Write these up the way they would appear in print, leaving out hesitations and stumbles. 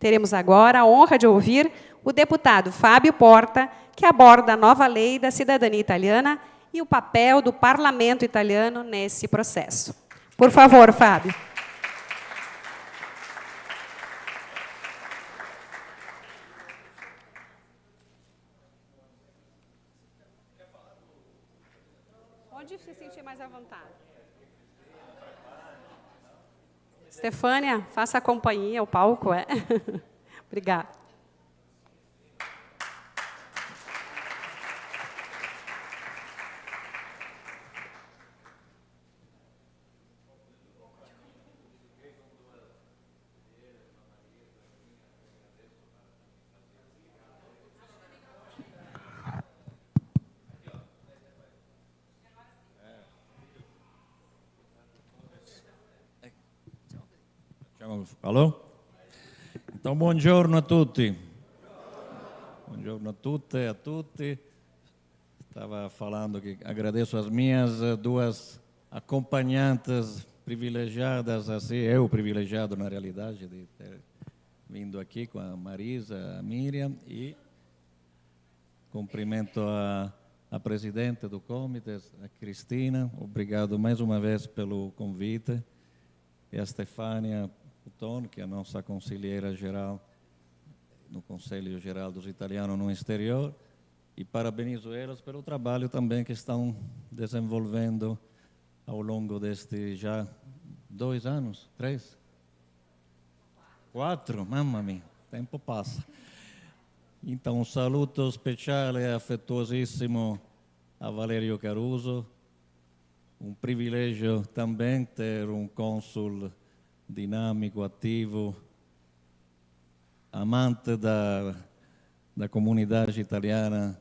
Teremos agora a honra de ouvir o deputado Fábio Porta, que aborda a nova lei da cidadania italiana e o papel do parlamento italiano nesse processo. Por favor, Fábio. Onde se sentir mais à vontade? Stefânia, faça a companhia, o palco, é? Obrigada. Alô? Então, buongiorno a tutti. Buongiorno a tutte e a tutti. Estava falando que agradeço as minhas duas acompanhantes privilegiadas, assim, eu privilegiado na realidade de ter vindo aqui com a Marisa, a Miriam, e cumprimento a presidente do comitê, a Cristina. Obrigado mais uma vez pelo convite. E a Stefânia Puton, que é a nossa conselheira geral no Conselho Geral dos Italianos no Exterior, e parabenizo elas pelo trabalho também que estão desenvolvendo ao longo deste já 2 anos, 3, 4, mamma mia, o tempo passa. Então, um saluto speciale e affettuosissimo a Valerio Caruso, um privilégio também ter um cônsul dinâmico, ativo, amante da comunidade italiana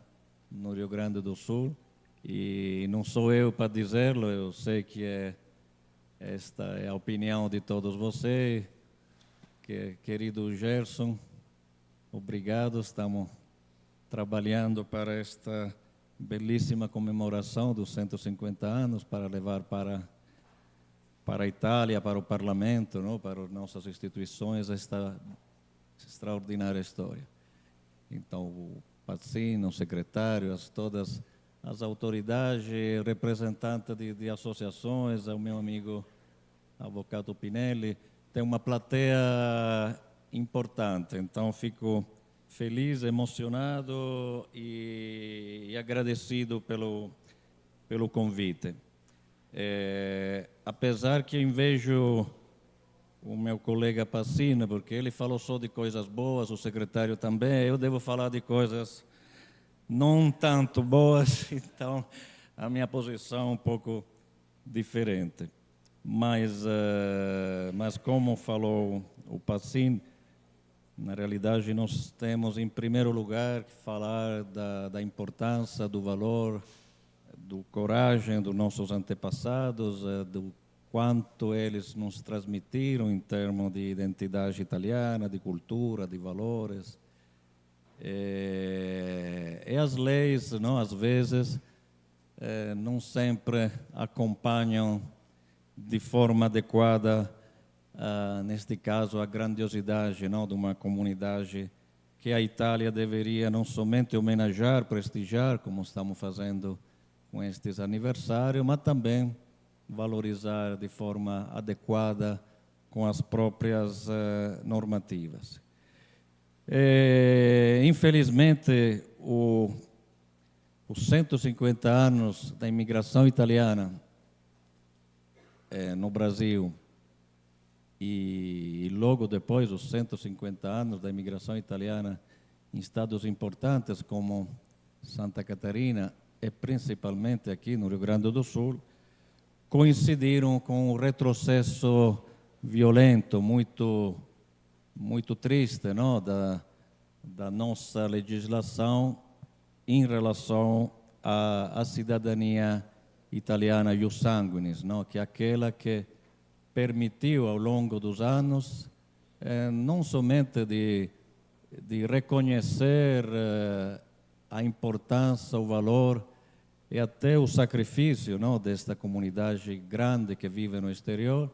no Rio Grande do Sul. E não sou eu para dizê-lo, eu sei que esta é a opinião de todos vocês. Querido Gerson, obrigado, estamos trabalhando para esta belíssima comemoração dos 150 anos, para levar para a Itália, para o Parlamento, não? Para as nossas instituições, esta extraordinária história. Então, o Pazzino, o secretário, todas as autoridades, representantes de associações, o meu amigo Avvocato Pinelli, tem uma plateia importante. Então, fico feliz, emocionado e agradecido pelo convite. Apesar que eu vejo o meu colega Pazzino, porque ele falou só de coisas boas, o secretário também, eu devo falar de coisas não tanto boas, então a minha posição é um pouco diferente. Mas como falou o Pazzino, na realidade nós temos em primeiro lugar que falar da importância, do valor, do coragem dos nossos antepassados, do quanto eles nos transmitiram em termos de identidade italiana, de cultura, de valores. E as leis, não, às vezes, não sempre acompanham de forma adequada, neste caso, a grandiosidade, não, de uma comunidade que a Itália deveria não somente homenagear, prestigiar, como estamos fazendo com estes aniversários, mas também valorizar de forma adequada com as próprias normativas. Infelizmente, os 150 anos da imigração italiana no Brasil e logo depois os 150 anos da imigração italiana em estados importantes como Santa Catarina e principalmente aqui no Rio Grande do Sul, coincidiram com um retrocesso violento, muito triste, não? da nossa legislação em relação à cidadania italiana ius sanguinis, não? Que é aquela que permitiu ao longo dos anos não somente de reconhecer a importância, o valor e até o sacrifício, não, desta comunidade grande que vive no exterior,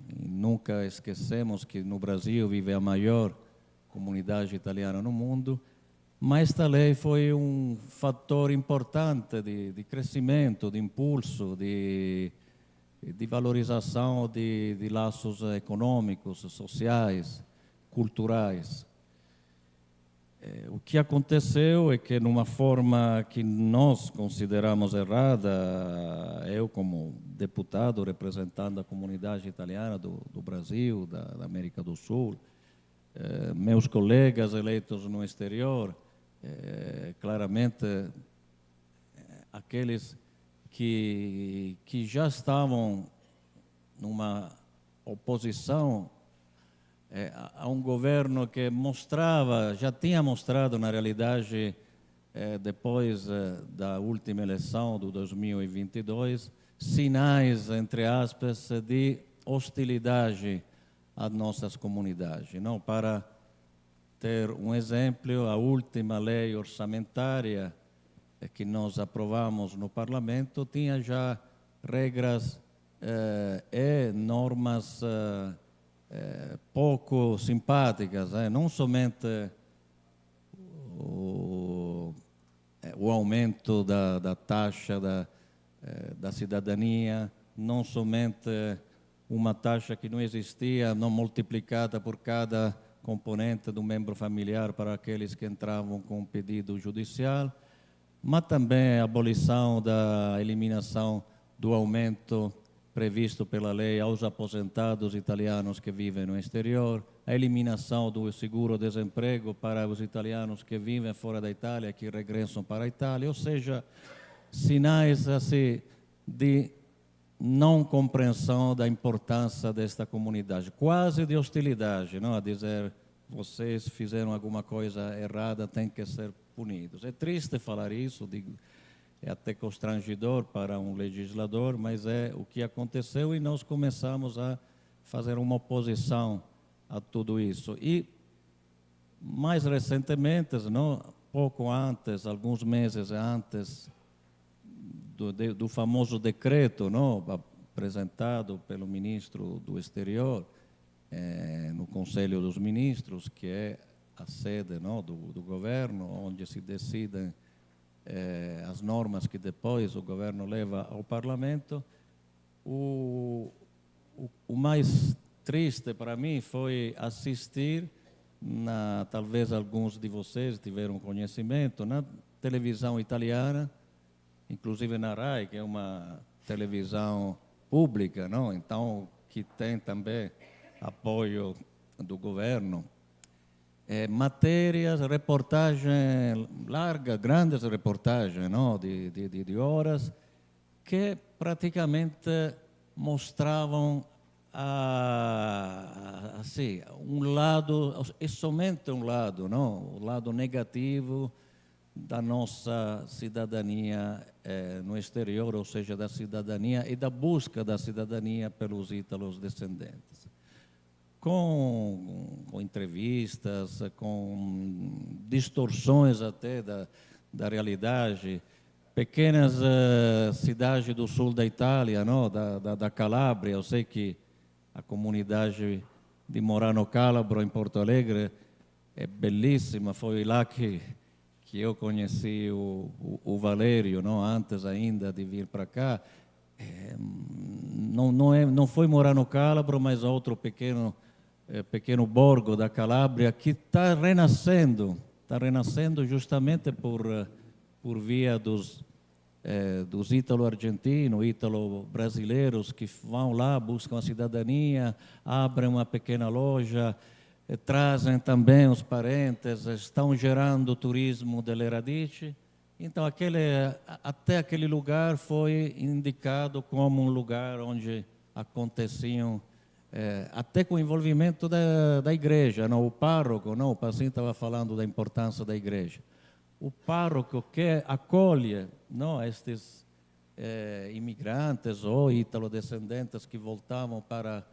E nunca esquecemos que no Brasil vive a maior comunidade italiana no mundo, mas esta lei foi um fator importante de crescimento, de impulso, de valorização de laços econômicos, sociais, culturais. O que aconteceu é que, numa forma que nós consideramos errada, eu como deputado representando a comunidade italiana do Brasil, da América do Sul, meus colegas eleitos no exterior, claramente aqueles que já estavam numa oposição a um governo que mostrava, já tinha mostrado na realidade, depois da última eleição do 2022, sinais, entre aspas, de hostilidade às nossas comunidades. Não? Para ter um exemplo, a última lei orçamentária que nós aprovamos no Parlamento tinha já regras e normas pouco simpáticas, não somente o aumento da taxa da cidadania, não somente uma taxa que não existia, não multiplicada por cada componente do membro familiar para aqueles que entravam com pedido judicial, mas também a abolição da eliminação do aumento previsto pela lei aos aposentados italianos que vivem no exterior, a eliminação do seguro-desemprego para os italianos que vivem fora da Itália, que regressam para a Itália, ou seja, sinais assim, de não compreensão da importância desta comunidade, quase de hostilidade, não? A dizer, vocês fizeram alguma coisa errada, têm que ser punidos. É triste falar isso, digo, é até constrangedor para um legislador, mas é o que aconteceu e nós começamos a fazer uma oposição a tudo isso. E, mais recentemente, não, pouco antes, alguns meses antes do famoso decreto, não, apresentado pelo ministro do Exterior, no Conselho dos Ministros, que é a sede, não, do governo, onde se decidem as normas que depois o governo leva ao Parlamento. O mais triste para mim foi assistir, talvez alguns de vocês tiveram conhecimento, na televisão italiana, inclusive na RAI, que é uma televisão pública, não? Então, que tem também apoio do governo, matérias, reportagens largas, grandes reportagens, não? De horas, que praticamente mostravam assim, um lado, e somente um lado, não? O lado negativo da nossa cidadania no exterior, ou seja, da cidadania e da busca da cidadania pelos ítalos descendentes. Com entrevistas, com distorções até da realidade, pequenas cidades do sul da Itália, não? Da Calábria. Eu sei que a comunidade de Morano Calabro, em Porto Alegre, é belíssima. Foi lá que eu conheci o Valério, não? Antes ainda de vir para cá. Não foi Morano Calabro, mas outro pequeno borgo da Calábria que está renascendo justamente por via dos ítalo-argentinos, ítalo-brasileiros que vão lá, buscam a cidadania, abrem uma pequena loja, trazem também os parentes, estão gerando turismo delle radici. Então, até aquele lugar foi indicado como um lugar onde aconteciam, até com o envolvimento da igreja, não? O pároco, não? O Passinho estava falando da importância da igreja. O pároco que acolhe, não, estes imigrantes ou ítalo-descendentes que voltavam para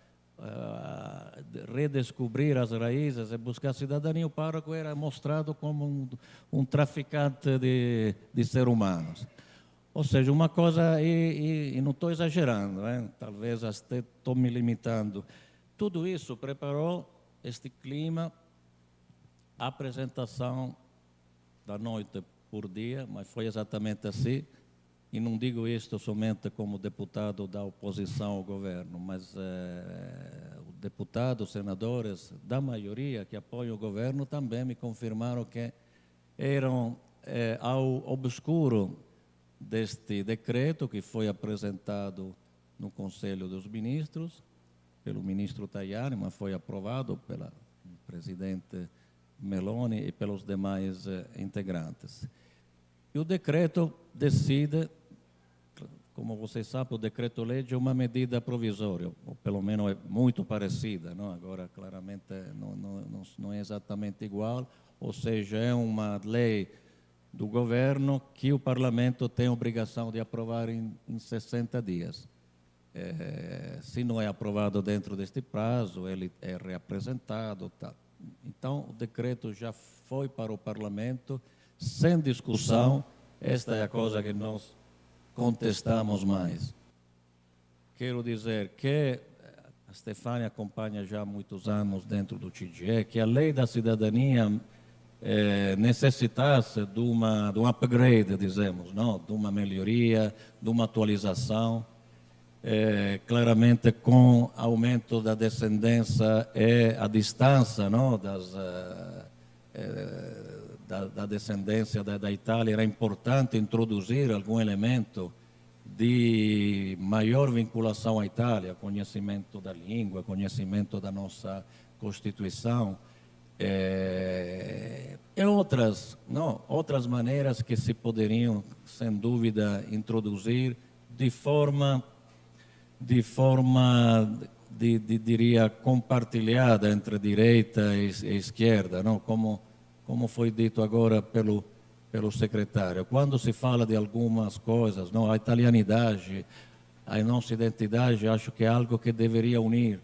redescobrir as raízes e buscar cidadania, o pároco era mostrado como um traficante de seres humanos. Ou seja, uma coisa, e não estou exagerando, talvez até estou me limitando, Tudo isso preparou este clima, a apresentação da noite por dia, mas foi exatamente assim. E não digo isto somente como deputado da oposição ao governo, mas deputados, senadores da maioria que apoiam o governo também me confirmaram que eram ao obscuro deste decreto que foi apresentado no Conselho dos Ministros, pelo ministro Tajani, mas foi aprovado pelo presidente Meloni e pelos demais integrantes. E o decreto decide, como vocês sabem, o decreto-lei é uma medida provisória, ou pelo menos é muito parecida, não? Agora, claramente, não é exatamente igual, ou seja, é uma lei do governo que o parlamento tem a obrigação de aprovar em 60 dias. Se não é aprovado dentro deste prazo, ele é reapresentado. Tá. Então, o decreto já foi para o parlamento, sem discussão. Esta é a coisa que nós contestamos mais. Quero dizer que a Stefania acompanha já há muitos anos dentro do TGE, que a lei da cidadania necessitasse de um upgrade, dizemos, não? De uma melhoria, de uma atualização. Claramente com aumento da descendência e a distância, não, da descendência da Itália, era importante introduzir algum elemento de maior vinculação à Itália, conhecimento da língua, conhecimento da nossa Constituição, e outras maneiras que se poderiam, sem dúvida, introduzir de forma diria, compartilhada entre direita e esquerda, não? Como foi dito agora pelo secretário. Quando se fala de algumas coisas, não? A italianidade, a nossa identidade, acho que é algo que deveria unir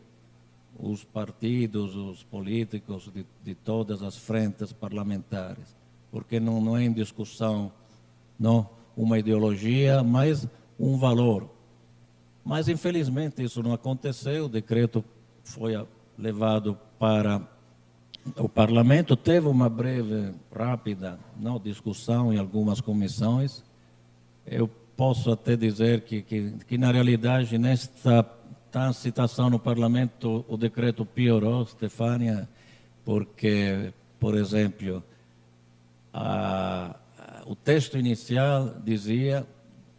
os partidos, os políticos de todas as frentes parlamentares, porque não é em discussão, não, uma ideologia, mas um valor. Mas, infelizmente, isso não aconteceu. O decreto foi levado para o parlamento, teve uma breve, rápida, não, discussão em algumas comissões. Eu posso até dizer que na realidade, nesta citação no parlamento, o decreto piorou, Stefania, porque, por exemplo, o texto inicial dizia,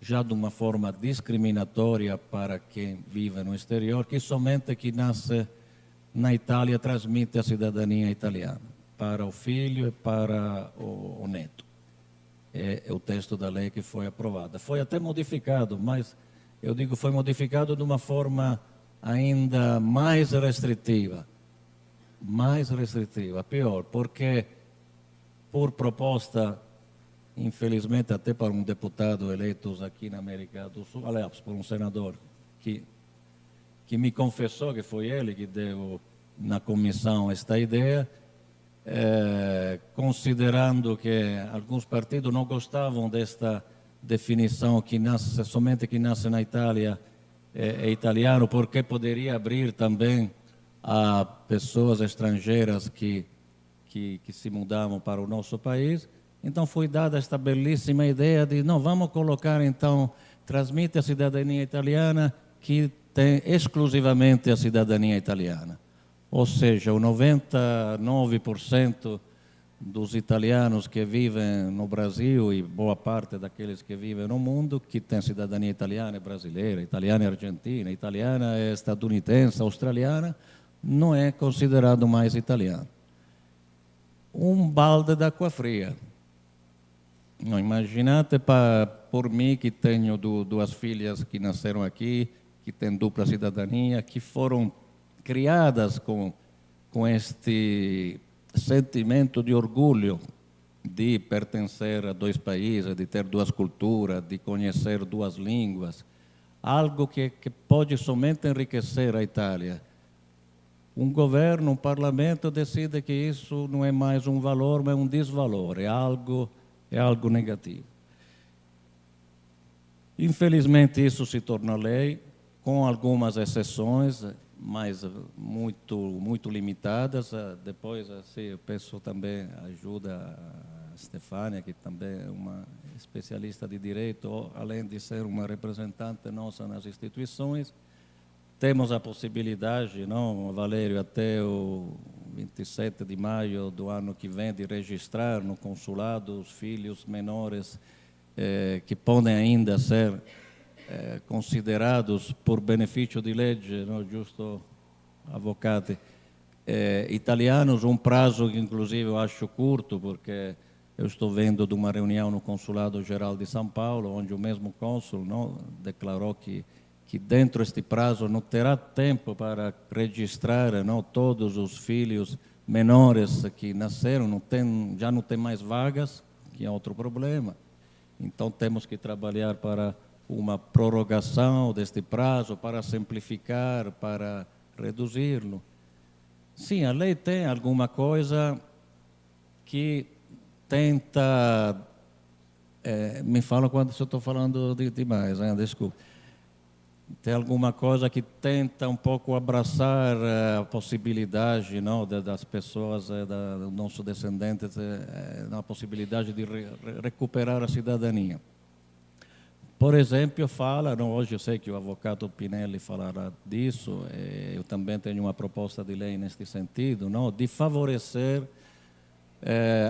já de uma forma discriminatória para quem vive no exterior, que somente quem nasce na Itália transmite a cidadania italiana, para o filho e para o neto. É o texto da lei que foi aprovada. Foi até modificado, mas eu digo foi modificado de uma forma ainda mais restritiva, pior, porque por proposta, infelizmente, até para um deputado eleito aqui na América do Sul, aliás, por um senador que me confessou que foi ele que deu na comissão esta ideia, considerando que alguns partidos não gostavam desta definição que nasce, somente que nasce na Itália é italiano, porque poderia abrir também a pessoas estrangeiras que se mudavam para o nosso país. Então foi dada esta belíssima ideia de, não, vamos colocar então, transmite a cidadania italiana que tem exclusivamente a cidadania italiana. Ou seja, o 99% dos italianos que vivem no Brasil e boa parte daqueles que vivem no mundo, que têm cidadania italiana e brasileira, italiana e argentina, italiana e estadunidense, australiana, não é considerado mais italiano. Um balde de água fria. Não, imaginate por mim que tenho duas filhas que nasceram aqui, que têm dupla cidadania, que foram criadas com este sentimento de orgulho de pertencer a dois países, de ter duas culturas, de conhecer duas línguas, algo que pode somente enriquecer a Itália. Um governo, um parlamento decide que isso não é mais um valor, mas um desvalor, é algo negativo. Infelizmente, isso se tornou lei, com algumas exceções, mas muito limitadas. Depois, assim, eu peço também ajuda a Stefania, que também é uma especialista de direito, além de ser uma representante nossa nas instituições. Temos a possibilidade, não, Valério, até o 27 de maio do ano que vem, de registrar no consulado os filhos menores que podem ainda ser considerados por benefício de legge, no, giusto, avvocati, italianos, um prazo que inclusive eu acho curto, porque eu estou vendo de uma reunião no Consulado Geral de São Paulo, onde o mesmo cônsul declarou que dentro deste prazo não terá tempo para registrar todos os filhos menores que nasceram, já não tem mais vagas, que é outro problema. Então temos que trabalhar para uma prorrogação deste prazo, para simplificar, para reduzi-lo. Sim, a lei tem alguma coisa que tenta... me fala quando eu estou falando demais, desculpe. Tem alguma coisa que tenta um pouco abraçar a possibilidade das pessoas, dos nossos descendentes, a possibilidade de recuperar a cidadania. Por exemplo, fala, hoje eu sei que o advogado Pinelli falará disso, eu também tenho uma proposta de lei neste sentido, de favorecer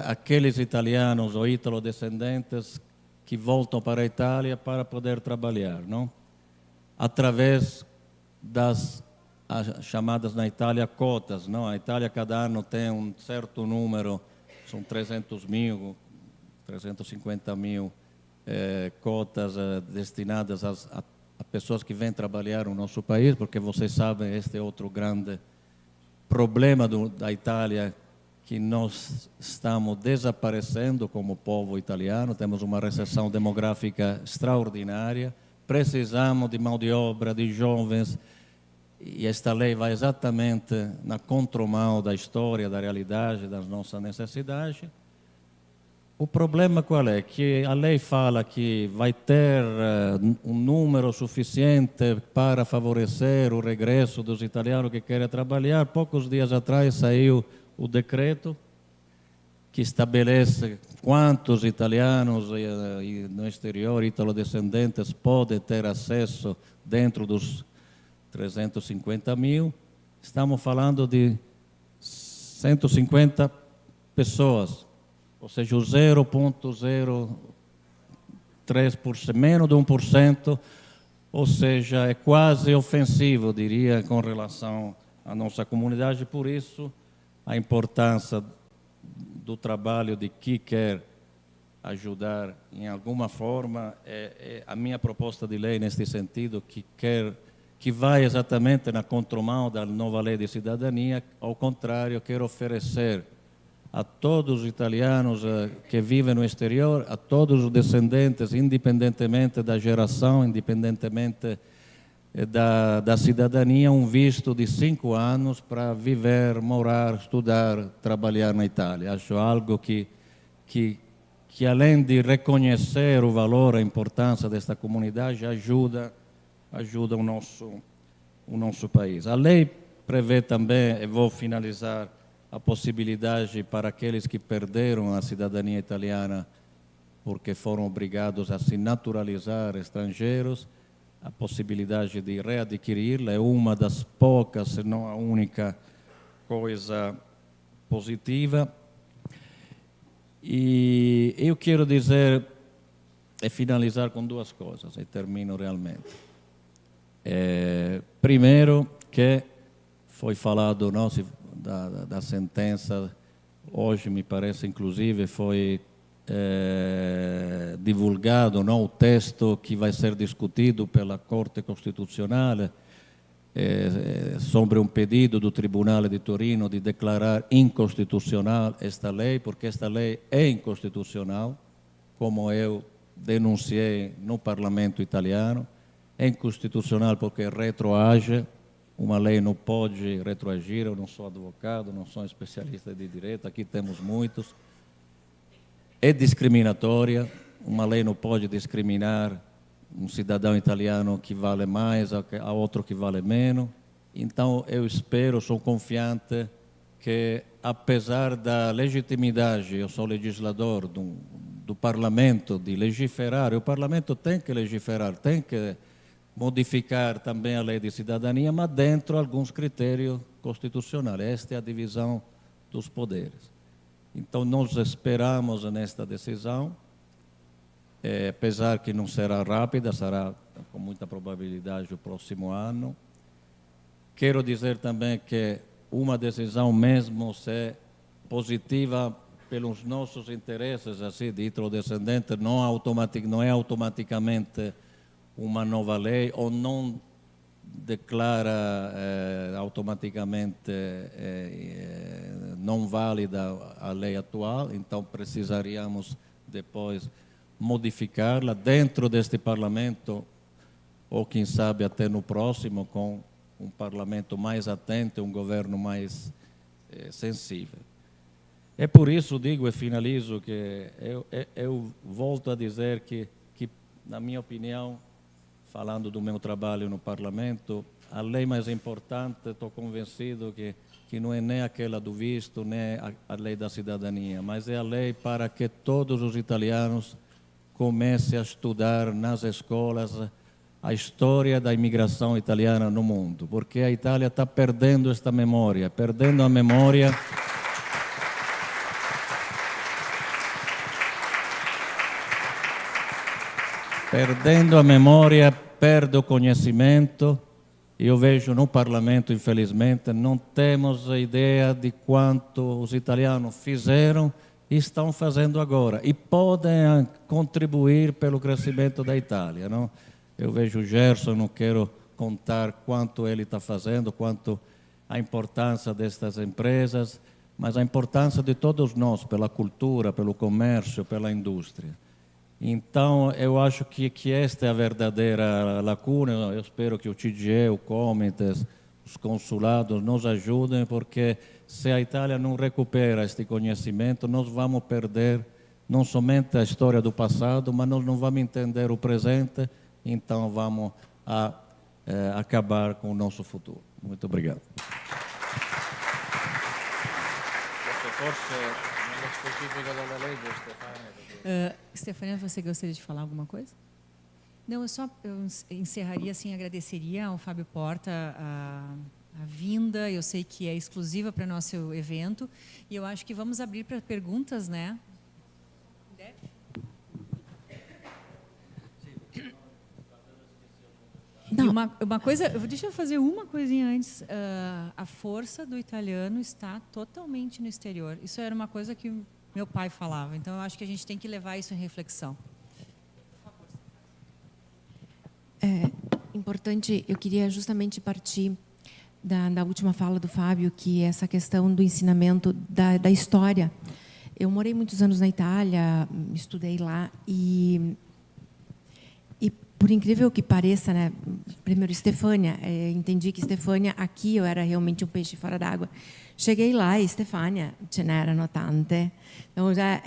aqueles italianos ou ítalo-descendentes que voltam para a Itália para poder trabalhar, através das chamadas na Itália cotas. A Itália cada ano tem um certo número, são 300 mil, 350 mil cotas destinadas a pessoas que vêm trabalhar no nosso país, porque vocês sabem, este é outro grande problema da Itália, que nós estamos desaparecendo como povo italiano, temos uma recessão demográfica extraordinária, precisamos de mão de obra, de jovens, e esta lei vai exatamente na contramão da história, da realidade, das nossas necessidades. O problema qual é? Que a lei fala que vai ter um número suficiente para favorecer o regresso dos italianos que querem trabalhar. Poucos dias atrás saiu o decreto que estabelece quantos italianos no exterior, ítalo-descendentes, podem ter acesso dentro dos 350 mil. Estamos falando de 150 pessoas, ou seja, o 0,03%, menos de 1%, ou seja, é quase ofensivo, eu diria, com relação à nossa comunidade. Por isso, a importância do trabalho de quem quer ajudar em alguma forma, a minha proposta de lei neste sentido, que vai exatamente na contramão da nova lei de cidadania. Ao contrário, quero oferecer a todos os italianos que vivem no exterior, a todos os descendentes, independentemente da geração, independentemente da cidadania, um visto de 5 anos para viver, morar, estudar, trabalhar na Itália. Acho algo que além de reconhecer o valor, a importância desta comunidade, ajuda o nosso país. A lei prevê também, e vou finalizar, a possibilidade para aqueles que perderam a cidadania italiana porque foram obrigados a se naturalizar estrangeiros, a possibilidade de readquirir-la. É uma das poucas, se não a única coisa positiva. E eu quero dizer, finalizar com duas coisas, e termino realmente. Primeiro, que foi falado da sentença, hoje me parece inclusive foi divulgado o texto que vai ser discutido pela Corte Constitucional sobre um pedido do Tribunale de Torino de declarar inconstitucional esta lei, porque esta lei é inconstitucional, como eu denunciei no Parlamento italiano. É inconstitucional porque retroage. Uma lei não pode retroagir. Eu não sou advogado, não sou especialista de direito, aqui temos muitos. É discriminatória. Uma lei não pode discriminar um cidadão italiano que vale mais a outro que vale menos. Então, eu espero, sou confiante que, apesar da legitimidade, eu sou legislador do Parlamento, de legiferar, o Parlamento tem que legiferar, tem que modificar também a lei de cidadania, mas dentro de alguns critérios constitucionais. Esta é a divisão dos poderes. Então, nós esperamos nesta decisão, apesar que não será rápida, será com muita probabilidade o próximo ano. Quero dizer também que uma decisão, mesmo se positiva pelos nossos interesses, assim, de hidrodescendentes, não é automaticamente uma nova lei, ou não declara automaticamente não válida a lei atual, então precisaríamos depois modificá-la dentro deste Parlamento, ou quem sabe até no próximo, com um Parlamento mais atento, um governo mais sensível. É por isso, digo e finalizo, que eu volto a dizer que, na minha opinião, falando do meu trabalho no Parlamento, a lei mais importante, estou convencido que não é nem aquela do visto, nem a lei da cidadania, mas é a lei para que todos os italianos comecem a estudar nas escolas a história da imigração italiana no mundo, porque a Itália está perdendo esta memória, perdendo a memória. Perdendo a memória, perde o conhecimento. Eu vejo no Parlamento, infelizmente, não temos a ideia de quanto os italianos fizeram e estão fazendo agora. E podem contribuir pelo crescimento da Itália, não? Eu vejo o Gerson, não quero contar quanto ele está fazendo, quanto a importância destas empresas, mas a importância de todos nós, pela cultura, pelo comércio, pela indústria. Então, eu acho que esta é a verdadeira lacuna. Eu espero que o TGE, o Comites, os consulados nos ajudem, porque se a Itália não recupera este conhecimento, nós vamos perder não somente a história do passado, mas nós não vamos entender o presente, então vamos acabar com o nosso futuro. Muito obrigado. Stefania, você gostaria de falar alguma coisa? Não, eu encerraria assim, agradeceria ao Fábio Porta a vinda, eu sei que é exclusiva para o nosso evento, e eu acho que vamos abrir para perguntas, né? Não. E uma coisa, deixa eu fazer uma coisinha antes. A força do italiano está totalmente no exterior. Isso era uma coisa que meu pai falava. Então, eu acho que a gente tem que levar isso em reflexão. É importante, eu queria justamente partir da última fala do Fábio, que é essa questão do ensinamento da história. Eu morei muitos anos na Itália, estudei lá, e por incrível que pareça, né, primeiro Stefania, entendi que Stefania, aqui eu era realmente um peixe fora d'água. Cheguei lá e Stefania, ce n'erano tante. Então, já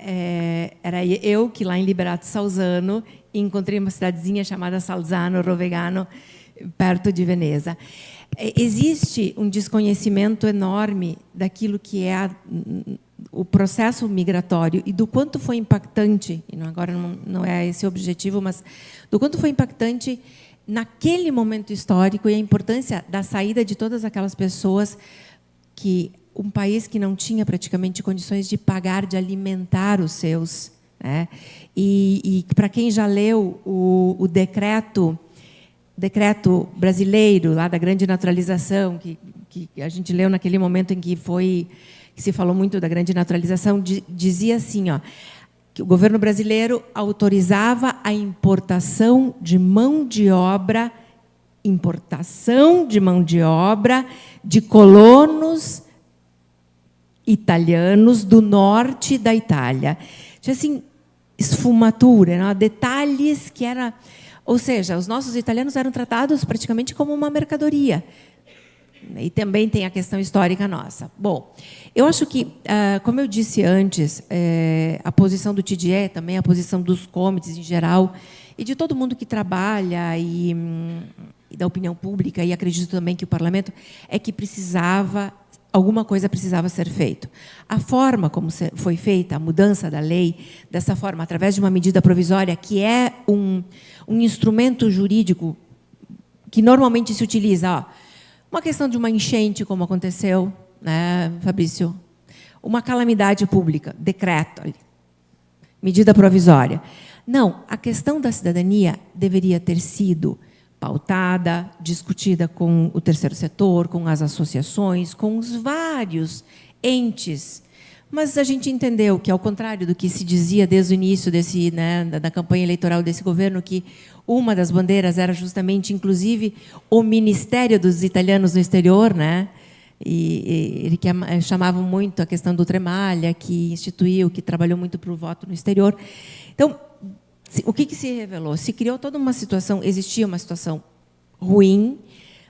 era eu que lá em Liberato Salzano encontrei uma cidadezinha chamada Salzano Rovegano, perto de Veneza. Existe um desconhecimento enorme daquilo que é o processo migratório e do quanto foi impactante, e agora não é esse o objetivo, mas do quanto foi impactante naquele momento histórico e a importância da saída de todas aquelas pessoas, que um país que não tinha praticamente condições de pagar, de alimentar os seus, né? E para quem já leu o decreto brasileiro lá da grande naturalização, que a gente leu naquele momento em que se falou muito da grande naturalização, dizia assim, ó, que o governo brasileiro autorizava a importação de mão de obra de colonos italianos do norte da Itália. Tinha assim, esfumatura, né? Detalhes que era... Ou seja, os nossos italianos eram tratados praticamente como uma mercadoria. E também tem a questão histórica nossa. Bom, eu acho que, como eu disse antes, a posição do TGE, também a posição dos comitês em geral, e de todo mundo que trabalha e da opinião pública, e acredito também que o parlamento, é que alguma coisa precisava ser feita. A forma como foi feita a mudança da lei, dessa forma, através de uma medida provisória, que é um instrumento jurídico que normalmente se utiliza, uma questão de uma enchente, como aconteceu, né, Fabrício? Uma calamidade pública, decreto ali, medida provisória. Não, a questão da cidadania deveria ter sido pautada, discutida com o terceiro setor, com as associações, com os vários entes. Mas a gente entendeu que, ao contrário do que se dizia desde o início da campanha eleitoral desse governo, que uma das bandeiras era justamente, inclusive, o Ministério dos Italianos no exterior, né? E ele que chamavam muito a questão do Tremaglia, que instituiu, que trabalhou muito para o voto no exterior. Então, o que se revelou? Se criou toda uma situação, existia uma situação ruim,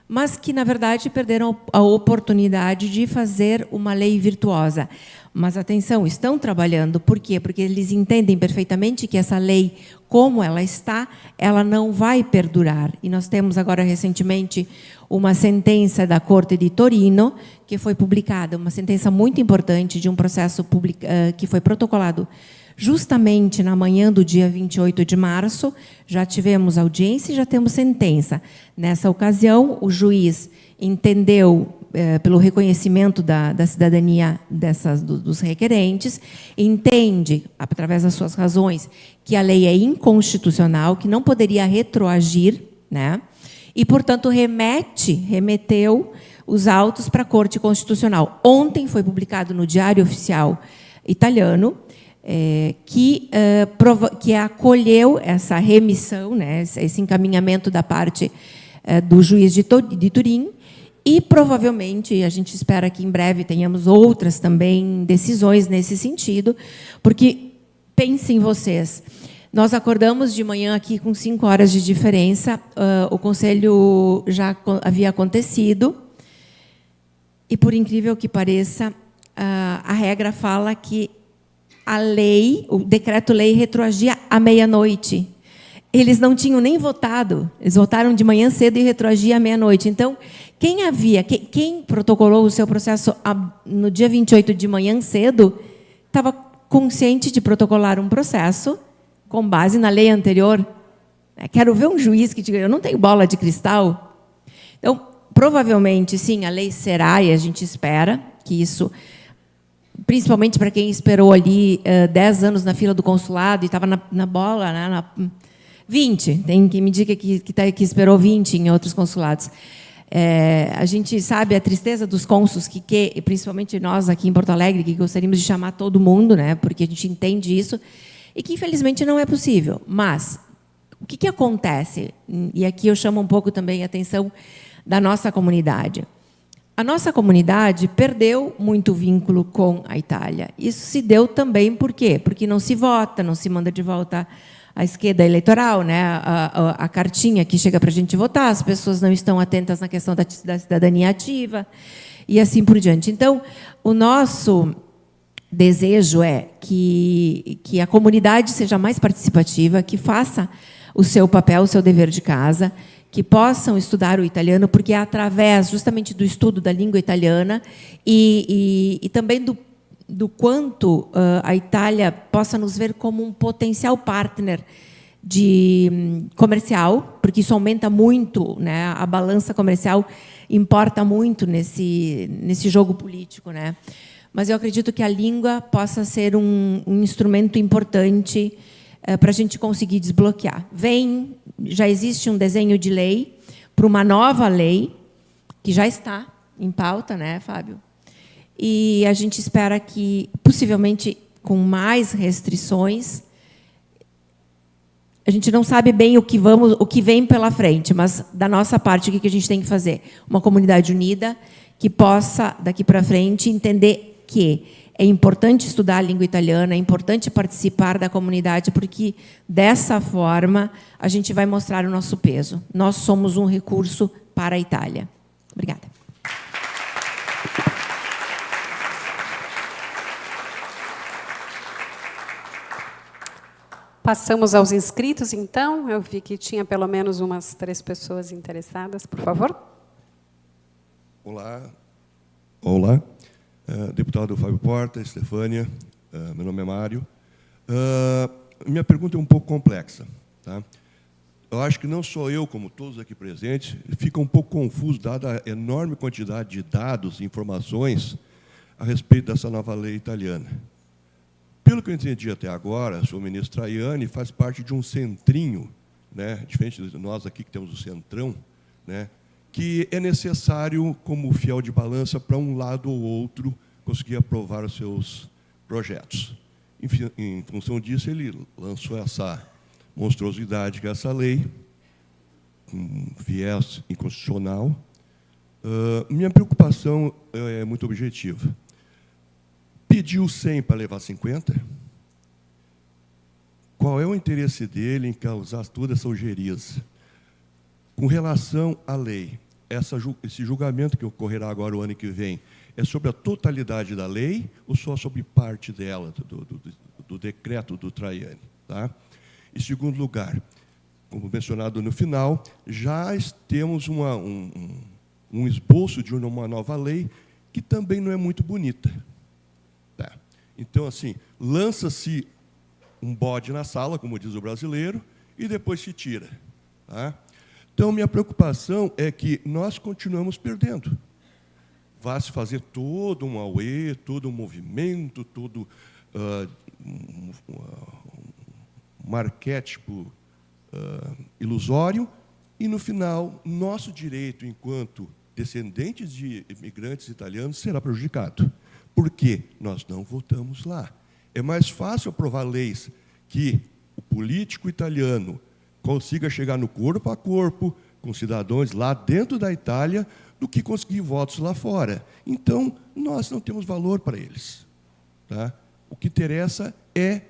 mas que, na verdade, perderam a oportunidade de fazer uma lei virtuosa. Mas, atenção, estão trabalhando. Por quê? Porque eles entendem perfeitamente que essa lei, como ela está, ela não vai perdurar. E nós temos agora, recentemente, uma sentença da Corte de Torino, que foi publicada, uma sentença muito importante de um processo que foi protocolado justamente na manhã do dia 28 de março. Já tivemos audiência e já temos sentença. Nessa ocasião, o juiz entendeu, pelo reconhecimento da cidadania dos requerentes, entende, através das suas razões, que a lei é inconstitucional, que não poderia retroagir, né? E, portanto, remeteu os autos para a Corte Constitucional. Ontem foi publicado no Diário Oficial Italiano, que acolheu essa remissão, né, esse encaminhamento da parte do juiz de Turim, e provavelmente a gente espera que em breve tenhamos outras também decisões nesse sentido, porque pensem vocês, nós acordamos de manhã aqui com 5 horas de diferença, o conselho já havia acontecido, e, por incrível que pareça, a regra fala que a lei, o decreto-lei retroagia à meia-noite. Eles não tinham nem votado, eles votaram de manhã cedo e retroagia à meia-noite. Então, quem protocolou o seu processo no dia 28 de manhã cedo, estava consciente de protocolar um processo com base na lei anterior. Quero ver um juiz que diga, eu não tenho bola de cristal. Então, provavelmente, sim, a lei será, e a gente espera que isso, principalmente para quem esperou ali 10 anos na fila do consulado e estava na bola, né, 20, tem quem me diga que esperou 20 em outros consulados. A gente sabe a tristeza dos cônsuls, que principalmente nós aqui em Porto Alegre, que gostaríamos de chamar todo mundo, né, porque a gente entende isso, e que, infelizmente, não é possível. Mas, o que acontece? E aqui eu chamo um pouco também a atenção da nossa comunidade. A nossa comunidade perdeu muito vínculo com a Itália. Isso se deu também por quê? Porque não se vota, não se manda de volta a esquerda eleitoral, né? A cartinha que chega para a gente votar, as pessoas não estão atentas na questão da cidadania ativa, e assim por diante. Então, o nosso desejo é que a comunidade seja mais participativa, que faça o seu papel, o seu dever de casa, que possam estudar o italiano, porque é através justamente do estudo da língua italiana e também do quanto a Itália possa nos ver como um potencial partner comercial, porque isso aumenta muito, né, a balança comercial importa muito nesse jogo político, né? Mas eu acredito que a língua possa ser um instrumento importante para a gente conseguir desbloquear. Já existe um desenho de lei para uma nova lei, que já está em pauta, né, Fábio? E a gente espera que, possivelmente, com mais restrições, a gente não sabe bem o que vem pela frente, mas, da nossa parte, o que a gente tem que fazer? Uma comunidade unida que possa, daqui para frente, entender que é importante estudar a língua italiana, é importante participar da comunidade, porque, dessa forma, a gente vai mostrar o nosso peso. Nós somos um recurso para a Itália. Obrigada. Passamos aos inscritos, então. Eu vi que tinha pelo menos umas 3 pessoas interessadas. Por favor. Olá. Olá. Deputado Fábio Porta, Estefânia, meu nome é Mário. Minha pergunta é um pouco complexa. Tá? Eu acho que não só eu, como todos aqui presentes, fica um pouco confuso, dada a enorme quantidade de dados e informações a respeito dessa nova lei italiana. Pelo que eu entendi até agora, o senhor ministro Traiani faz parte de um centrinho, né, diferente de nós aqui que temos o centrão, né, que é necessário como fiel de balança para um lado ou outro conseguir aprovar os seus projetos. Enfim, em função disso, ele lançou essa monstruosidade que é essa lei, com viés inconstitucional. Minha preocupação é muito objetiva. Pediu 100 para levar 50? Qual é o interesse dele em causar toda essa ojeriza? Com relação à lei, esse julgamento que ocorrerá agora o ano que vem, é sobre a totalidade da lei ou só sobre parte dela, do decreto do Traiani? Tá? Em segundo lugar, como mencionado no final, já temos um esboço de uma nova lei que também não é muito bonita. Tá. Então, assim, lança-se um bode na sala, como diz o brasileiro, e depois se tira. Tá? Então, minha preocupação é que nós continuamos perdendo. Vai se fazer todo um auê, todo um movimento, todo um arquétipo ilusório, e, no final, nosso direito, enquanto descendentes de imigrantes italianos, será prejudicado. Por quê? Nós não votamos lá. É mais fácil aprovar leis que o político italiano consiga chegar no corpo a corpo com cidadãos lá dentro da Itália do que conseguir votos lá fora. Então, nós não temos valor para eles. Tá? O que interessa é,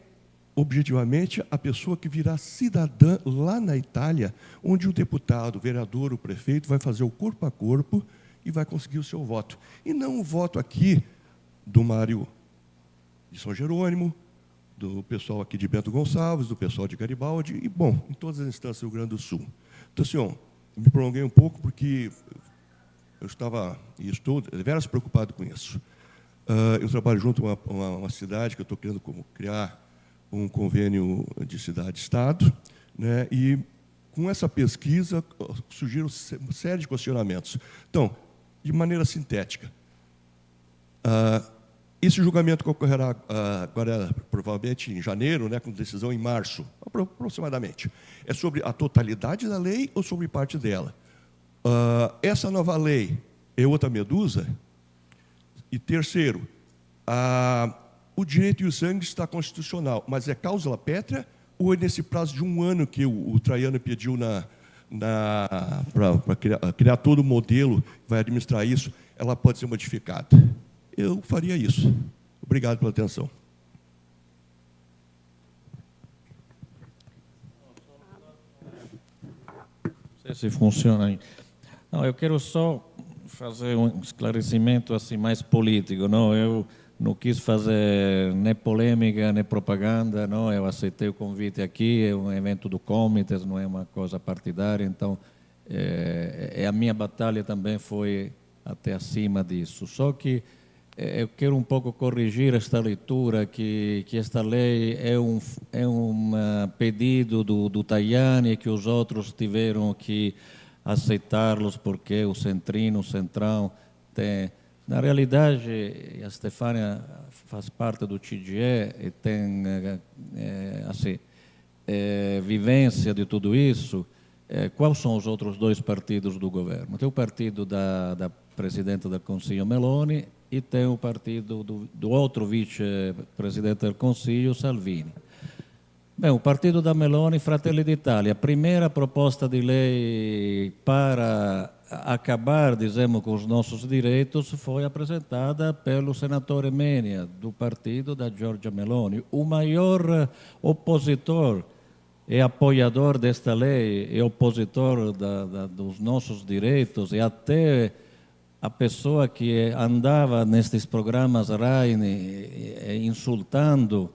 objetivamente, a pessoa que virá cidadã lá na Itália, onde o deputado, o vereador, o prefeito vai fazer o corpo a corpo e vai conseguir o seu voto. E não o voto aqui do Mário de São Jerônimo, do pessoal aqui de Bento Gonçalves, do pessoal de Garibaldi, e, bom, em todas as instâncias do Rio Grande do Sul. Então, senhor, me prolonguei um pouco porque eu estava e estou deveras preocupado com isso. Eu trabalho junto a uma cidade que eu estou querendo criar um convênio de cidade-estado, né, e, com essa pesquisa, surgiram uma série de questionamentos. Então, de maneira sintética, esse julgamento que ocorrerá agora, provavelmente em janeiro, né, com decisão em março, aproximadamente, é sobre a totalidade da lei ou sobre parte dela? Essa nova lei é outra medusa? E, terceiro, o direito e o sangue está constitucional, mas é cláusula pétrea ou é nesse prazo de 1 ano que o Traiano pediu para criar todo o modelo que vai administrar isso, ela pode ser modificada? Eu faria isso. Obrigado pela atenção. Não sei se funciona aí. Não, eu quero só fazer um esclarecimento assim mais político. Não, eu não quis fazer nem polêmica, nem propaganda. Não, eu aceitei o convite aqui. É um evento do Comites, não é uma coisa partidária. Então, a minha batalha também foi até acima disso. Só que eu quero um pouco corrigir esta leitura, que esta lei é um pedido do Tajani, que os outros tiveram que aceitá-los porque o Centrino, o Centrão, tem... Na realidade, a Stefânia faz parte do TGE e tem assim, vivência de tudo isso. Quais são os outros 2 partidos do governo? Tem o partido da presidente do Conselho, Meloni, e tem o partido do outro vice-presidente do Conselho, Salvini. Bem, o partido da Meloni, Fratelli d'Italia, a primeira proposta de lei para acabar, dizemos, com os nossos direitos foi apresentada pelo senador Menia, do partido da Giorgia Meloni. O maior opositor e apoiador desta lei, e opositor dos nossos direitos, e até a pessoa que andava nestes programas RAI insultando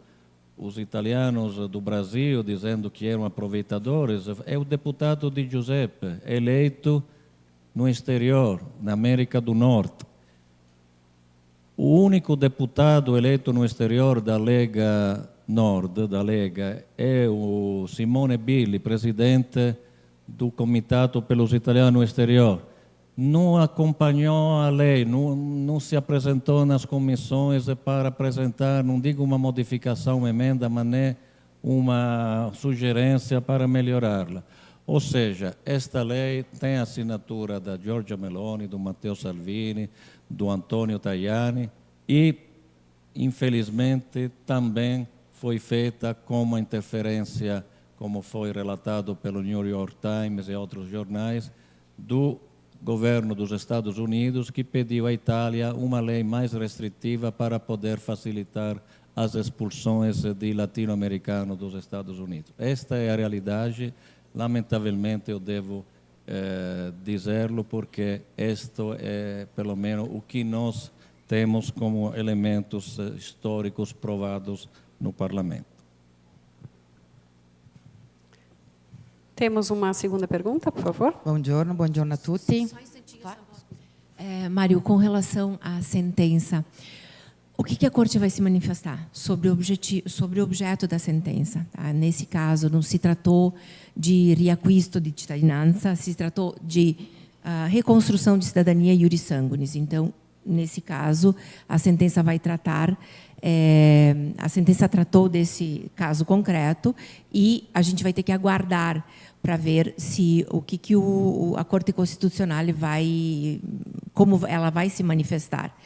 os italianos do Brasil dizendo que eram aproveitadores, é o deputado Di Giuseppe, eleito no exterior, na América do Norte. O único deputado eleito no exterior da Lega Nord, da Lega, é o Simone Billi, presidente do Comitato pelos Italianos no Exterior. Não acompanhou a lei, não se apresentou nas comissões para apresentar, não digo uma modificação, uma emenda, mas nem uma sugerência para melhorá-la. Ou seja, esta lei tem a assinatura da Giorgia Meloni, do Matteo Salvini, do Antonio Tajani e, infelizmente, também foi feita com uma interferência, como foi relatado pelo New York Times e outros jornais, do governo dos Estados Unidos, que pediu à Itália uma lei mais restritiva para poder facilitar as expulsões de latino-americanos dos Estados Unidos. Esta é a realidade, lamentavelmente eu devo dizê-lo, porque isto é, pelo menos, o que nós temos como elementos históricos provados no Parlamento. Temos uma segunda pergunta, por favor. Buongiorno a tutti. Só um instantinho, claro. Mário, com relação à sentença, o que a Corte vai se manifestar sobre o objeto da sentença? Tá? Nesse caso, não se tratou de riacquisto de cittadinanza, se tratou de reconstrução de cidadania iuris sanguinis. Então, nesse caso, a sentença vai tratar, a sentença tratou desse caso concreto e a gente vai ter que aguardar para ver se a Corte Constitucional como ela vai se manifestar.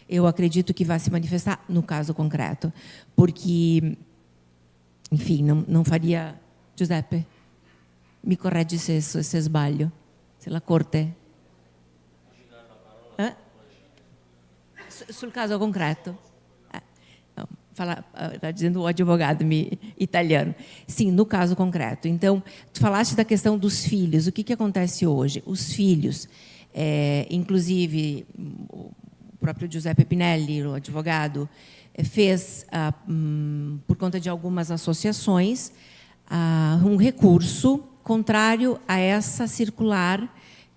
Eu acredito que vai se manifestar no caso concreto, porque, enfim, não faria... Giuseppe, me corregge se sbaglio, se la Corte... Sul caso concreto. Está dizendo o advogado italiano. Sim, no caso concreto. Então, tu falaste da questão dos filhos. O que acontece hoje? Os filhos, inclusive, o próprio Giuseppe Pinelli, o advogado, fez, por conta de algumas associações, um recurso contrário a essa circular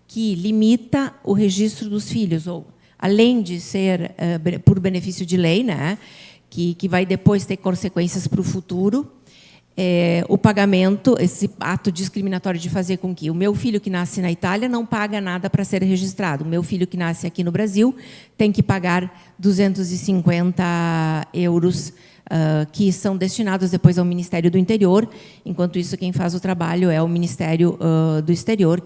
que limita o registro dos filhos, ou, além de ser por benefício de lei, né, que vai depois ter consequências para o futuro, o pagamento, esse ato discriminatório de fazer com que o meu filho que nasce na Itália não paga nada para ser registrado. O meu filho que nasce aqui no Brasil tem que pagar 250 euros, que são destinados depois ao Ministério do Interior. Enquanto isso, quem faz o trabalho é o Ministério do Exterior,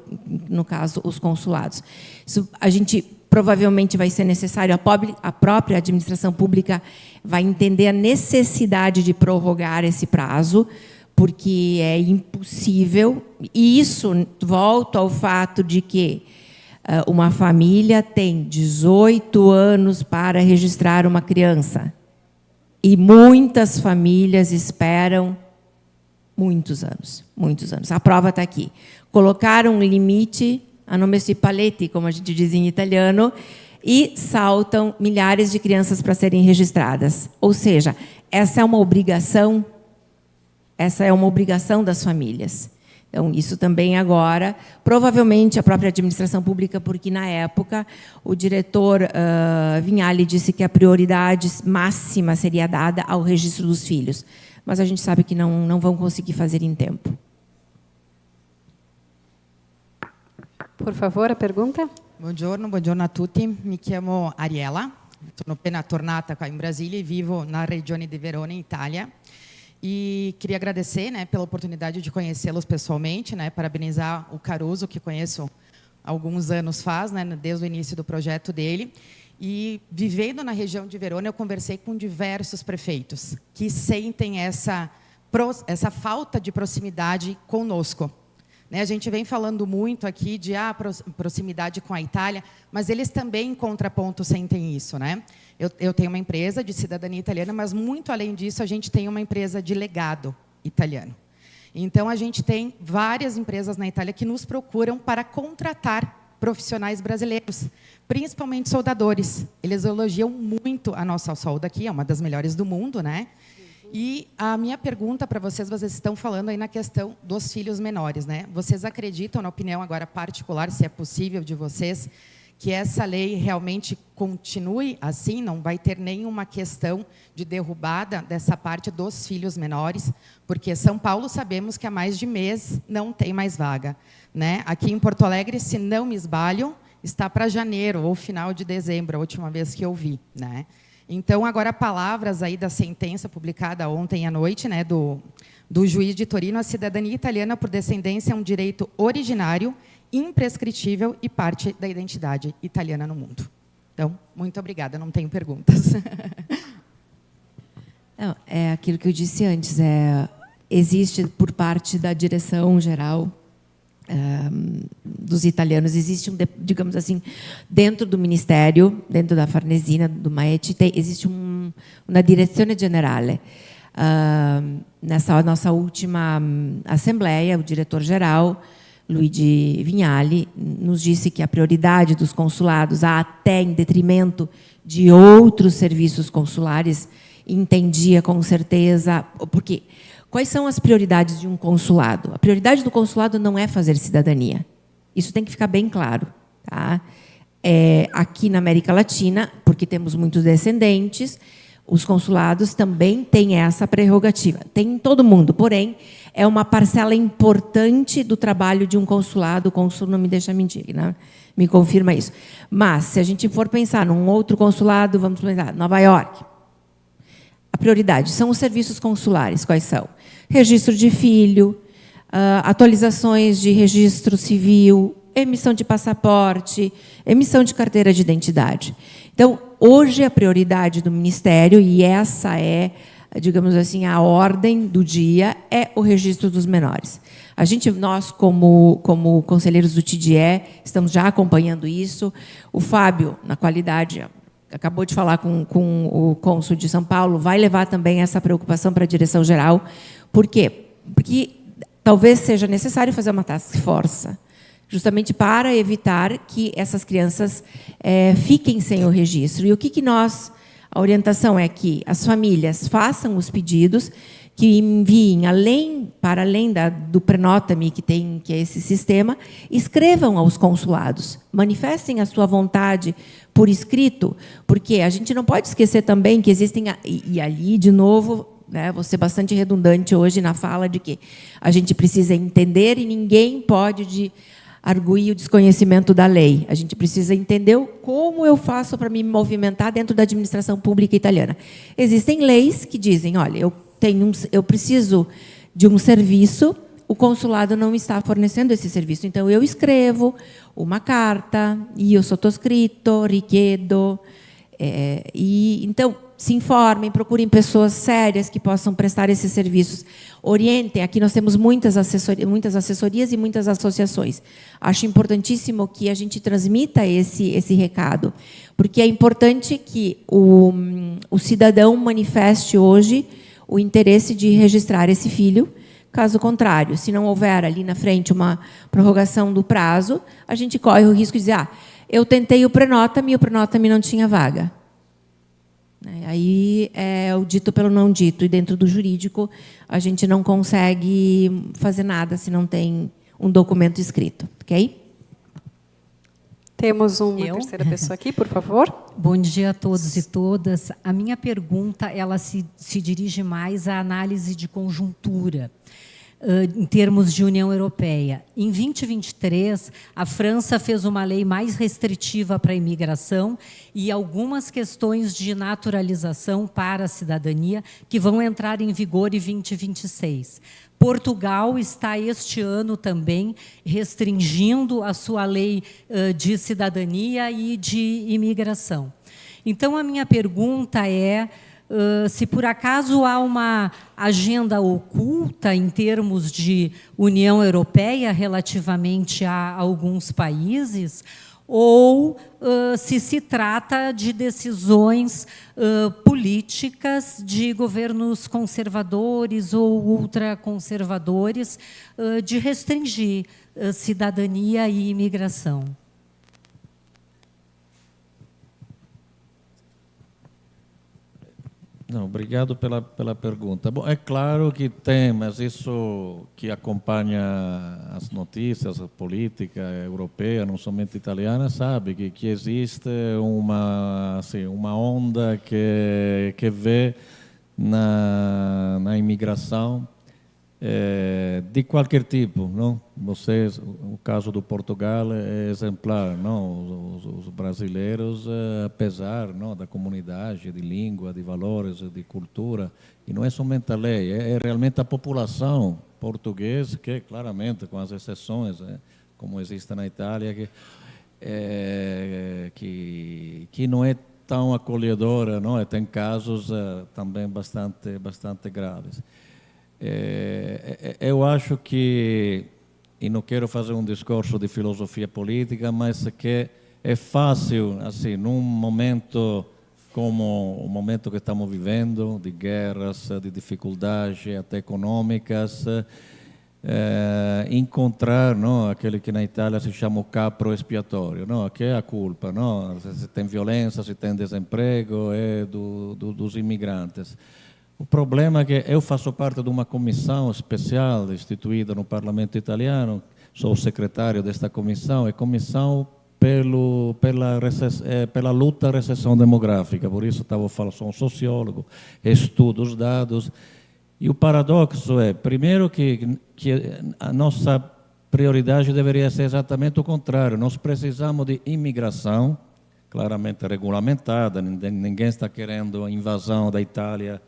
no caso, os consulados. Isso, a gente provavelmente vai ser necessário, a própria administração pública vai entender a necessidade de prorrogar esse prazo, porque é impossível. E isso volta ao fato de que uma família tem 18 anos para registrar uma criança. E muitas famílias esperam muitos anos, muitos anos. A prova está aqui. Colocaram um limite, hanno messo i paletti, como a gente diz em italiano, e saltam milhares de crianças para serem registradas. Ou seja, essa é uma obrigação das famílias. Então, isso também agora, provavelmente a própria administração pública, porque na época o diretor Vignali disse que a prioridade máxima seria dada ao registro dos filhos. Mas a gente sabe que não vão conseguir fazer em tempo. Por favor, a pergunta. Buongiorno a tutti. Mi chiamo Ariela, sono appena tornata qua in Brasília e vivo na regione di Verona, in Itália. E queria agradecer, né, pela oportunidade de conhecê-los pessoalmente, né, parabenizar o Caruso, que conheço há alguns anos faz, né, desde o início do projeto dele. E, vivendo na região de Verona, eu conversei com diversos prefeitos que sentem essa falta de proximidade conosco. Né, a gente vem falando muito aqui de proximidade com a Itália, mas eles também, em contraponto, sentem isso. Né? Eu tenho uma empresa de cidadania italiana, mas, muito além disso, a gente tem uma empresa de legado italiano. Então, a gente tem várias empresas na Itália que nos procuram para contratar profissionais brasileiros, principalmente soldadores. Eles elogiam muito a nossa solda aqui, é uma das melhores do mundo, né? E a minha pergunta para vocês estão falando aí na questão dos filhos menores, né? Vocês acreditam, na opinião agora particular, se é possível de vocês, que essa lei realmente continue assim, não vai ter nenhuma questão de derrubada dessa parte dos filhos menores, porque São Paulo sabemos que há mais de mês não tem mais vaga, né? Aqui em Porto Alegre, se não me esbalho, está para janeiro ou final de dezembro, a última vez que eu vi, né? Então, agora, palavras aí da sentença publicada ontem à noite, né, do juiz de Torino: a cidadania italiana por descendência é um direito originário, imprescritível e parte da identidade italiana no mundo. Então, muito obrigada, não tenho perguntas. Não, é aquilo que eu disse antes, existe por parte da direção geral dos italianos, existe digamos assim, dentro do Ministério, dentro da Farnesina, do Maete, existe uma direzione generale. Nessa nossa última assembleia, o diretor-geral, Luigi Vignali, nos disse que a prioridade dos consulados, até em detrimento de outros serviços consulares, entendia com certeza, porque quais são as prioridades de um consulado? A prioridade do consulado não é fazer cidadania. Isso tem que ficar bem claro. Tá? Aqui na América Latina, porque temos muitos descendentes, os consulados também têm essa prerrogativa. Tem em todo mundo, porém, é uma parcela importante do trabalho de um consulado. O cônsul não me deixa mentir, né? Me confirma isso. Mas, se a gente for pensar num outro consulado, vamos pensar, Nova York. A prioridade são os serviços consulares. Quais são? Registro de filho, atualizações de registro civil, emissão de passaporte, emissão de carteira de identidade. Então, hoje, a prioridade do Ministério, e essa é, digamos assim, a ordem do dia, é o registro dos menores. Nós, como conselheiros do TDE, estamos já acompanhando isso. O Fábio, na qualidade, acabou de falar com o cônsul de São Paulo, vai levar também essa preocupação para a direção geral. Por quê? Porque talvez seja necessário fazer uma task force, justamente para evitar que essas crianças fiquem sem o registro. E a orientação é que as famílias façam os pedidos, que enviem, para além do Prenota-me, que é esse sistema, escrevam aos consulados, manifestem a sua vontade por escrito, porque a gente não pode esquecer também que existem, e ali, de novo, né, vou ser bastante redundante hoje na fala de que a gente precisa entender e ninguém pode arguir o desconhecimento da lei. A gente precisa entender como eu faço para me movimentar dentro da administração pública italiana. Existem leis que dizem, olha, eu preciso de um serviço, o consulado não está fornecendo esse serviço, então eu escrevo uma carta, io sottoscritto, richiedo, então se informem, procurem pessoas sérias que possam prestar esses serviços, orientem. Aqui nós temos muitas assessorias e muitas associações. Acho importantíssimo que a gente transmita esse recado, porque é importante que o cidadão manifeste hoje o interesse de registrar esse filho. Caso contrário, se não houver ali na frente uma prorrogação do prazo, a gente corre o risco de dizer, eu tentei o Prenota-me e o Prenota-me não tinha vaga. Aí é o dito pelo não dito, e dentro do jurídico a gente não consegue fazer nada se não tem um documento escrito, ok? Temos uma terceira pessoa aqui, por favor. Bom dia a todos e todas. A minha pergunta ela se dirige mais à análise de conjuntura, em termos de União Europeia. Em 2023, a França fez uma lei mais restritiva para a imigração e algumas questões de naturalização para a cidadania que vão entrar em vigor em 2026. Portugal está, este ano, também restringindo a sua lei de cidadania e de imigração. Então, a minha pergunta é se, por acaso, há uma agenda oculta em termos de União Europeia relativamente a alguns países, ou se trata de decisões políticas de governos conservadores ou ultraconservadores de restringir cidadania e imigração. Não, obrigado pela pergunta. Bom, é claro que tem, mas isso que acompanha as notícias, a política europeia, não somente italiana, sabe que existe uma onda que vê na imigração de qualquer tipo, não? Vocês, o caso do Portugal é exemplar, não? Os brasileiros, apesar, não, da comunidade, de língua, de valores, de cultura, e não é somente a lei, é realmente a população portuguesa que, claramente, com as exceções, como existe na Itália, que não é tão acolhedora, não? Tem casos também bastante graves. Eu acho que, e não quero fazer um discurso de filosofia política, mas que é fácil, assim, num momento como o momento que estamos vivendo, de guerras, de dificuldades até econômicas, encontrar, não, aquele que na Itália se chama o capro expiatório, não, que é a culpa, não, se tem violência, se tem desemprego, é dos imigrantes. O problema é que eu faço parte de uma comissão especial instituída no Parlamento italiano, sou o secretário desta comissão, é comissão pela luta à recessão demográfica, por isso estava falando, sou um sociólogo, estudo os dados, e o paradoxo é, primeiro, que a nossa prioridade deveria ser exatamente o contrário, nós precisamos de imigração, claramente regulamentada, ninguém está querendo a invasão da Itália,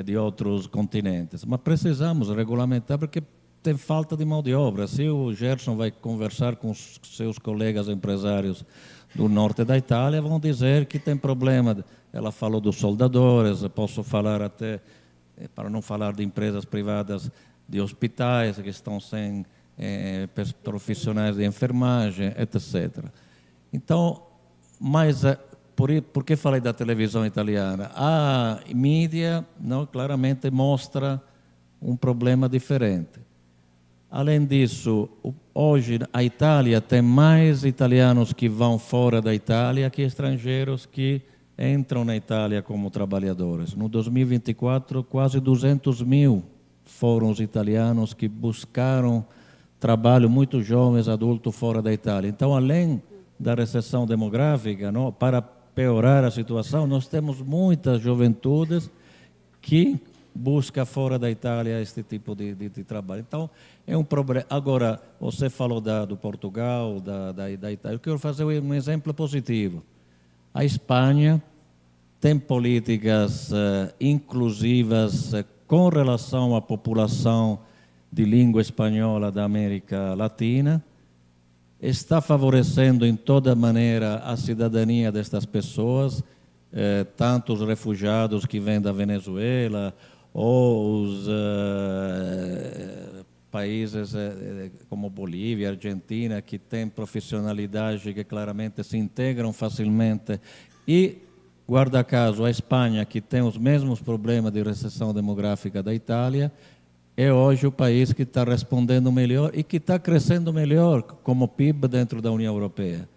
de outros continentes. Mas precisamos regulamentar porque tem falta de mão de obra. Se o Gerson vai conversar com os seus colegas empresários do norte da Itália, vão dizer que tem problema. Ela falou dos soldadores, posso falar até, para não falar de empresas privadas, de hospitais que estão sem profissionais de enfermagem, etc. Então, mas por que falei da televisão italiana? A mídia, não, claramente mostra um problema diferente. Além disso, hoje a Itália tem mais italianos que vão fora da Itália que estrangeiros que entram na Itália como trabalhadores. No 2024, quase 200 mil foram os italianos que buscaram trabalho, muito jovens, adultos, fora da Itália. Então, além da recessão demográfica, não, para piorar a situação, nós temos muitas juventudes que buscam fora da Itália este tipo de trabalho. Então, é um problema. Agora, você falou do Portugal, da Itália. Eu quero fazer um exemplo positivo. A Espanha tem políticas inclusivas com relação à população de língua espanhola da América Latina, está favorecendo em toda maneira a cidadania destas pessoas, tanto os refugiados que vêm da Venezuela ou os países como Bolívia, Argentina, que têm profissionalidade que claramente se integram facilmente, e, guarda caso, a Espanha, que tem os mesmos problemas de recessão demográfica da Itália, é hoje o país que está respondendo melhor e que está crescendo melhor como PIB dentro da União Europeia.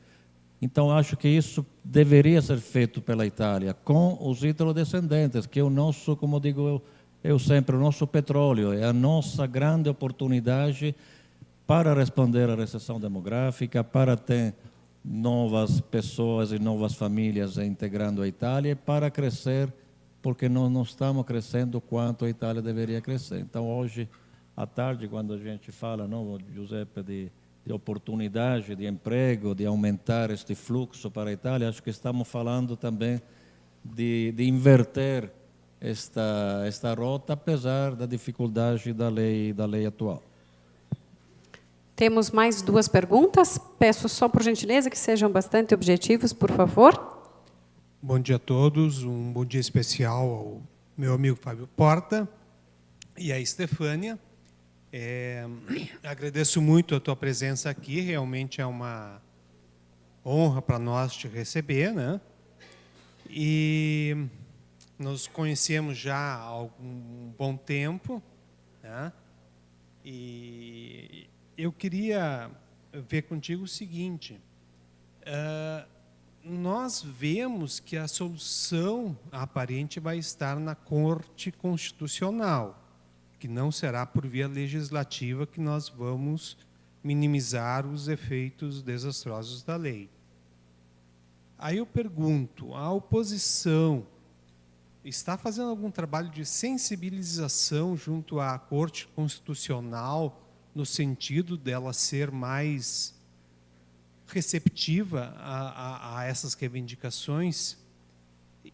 Então, acho que isso deveria ser feito pela Itália, com os ítalo-descendentes, que é o nosso, como digo eu sempre, o nosso petróleo, é a nossa grande oportunidade para responder à recessão demográfica, para ter novas pessoas e novas famílias integrando a Itália, para crescer, porque nós não estamos crescendo quanto a Itália deveria crescer. Então, hoje, à tarde, quando a gente fala, não, Giuseppe, de oportunidade, de emprego, de aumentar este fluxo para a Itália, acho que estamos falando também de inverter esta rota, apesar da dificuldade da lei atual. Temos mais 2 perguntas. Peço só, por gentileza, que sejam bastante objetivos, por favor. Bom dia a todos, um bom dia especial ao meu amigo Fábio Porta e à Estefânia. Agradeço muito a tua presença aqui, realmente é uma honra para nós te receber, né? E nos conhecemos já há algum bom tempo, né? E eu queria ver contigo o seguinte, nós vemos que a solução aparente vai estar na Corte Constitucional, que não será por via legislativa que nós vamos minimizar os efeitos desastrosos da lei. Aí eu pergunto, a oposição está fazendo algum trabalho de sensibilização junto à Corte Constitucional, no sentido dela ser mais receptiva a essas reivindicações?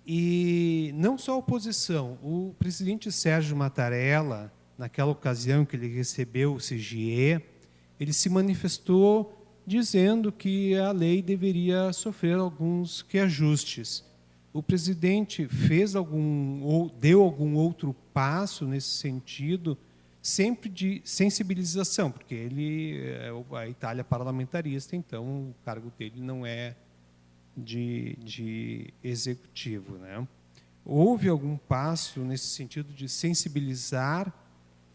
E não só a oposição, o presidente Sérgio Mattarella, naquela ocasião que ele recebeu o CGE, ele se manifestou dizendo que a lei deveria sofrer alguns reajustes. O presidente fez ou deu algum outro passo nesse sentido, sempre de sensibilização, porque ele é a Itália parlamentarista, então o cargo dele não é de executivo, né? Houve algum passo nesse sentido de sensibilizar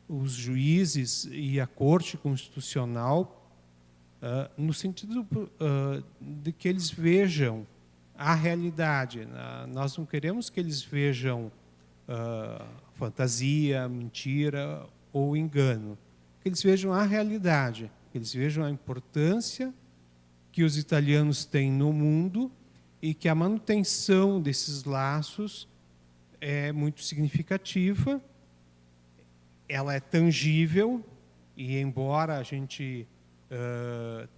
os juízes e a Corte Constitucional no sentido de que eles vejam a realidade. Nós não queremos que eles vejam fantasia, mentira ou engano. Que eles vejam a realidade, que eles vejam a importância que os italianos têm no mundo e que a manutenção desses laços é muito significativa, ela é tangível, e embora a gente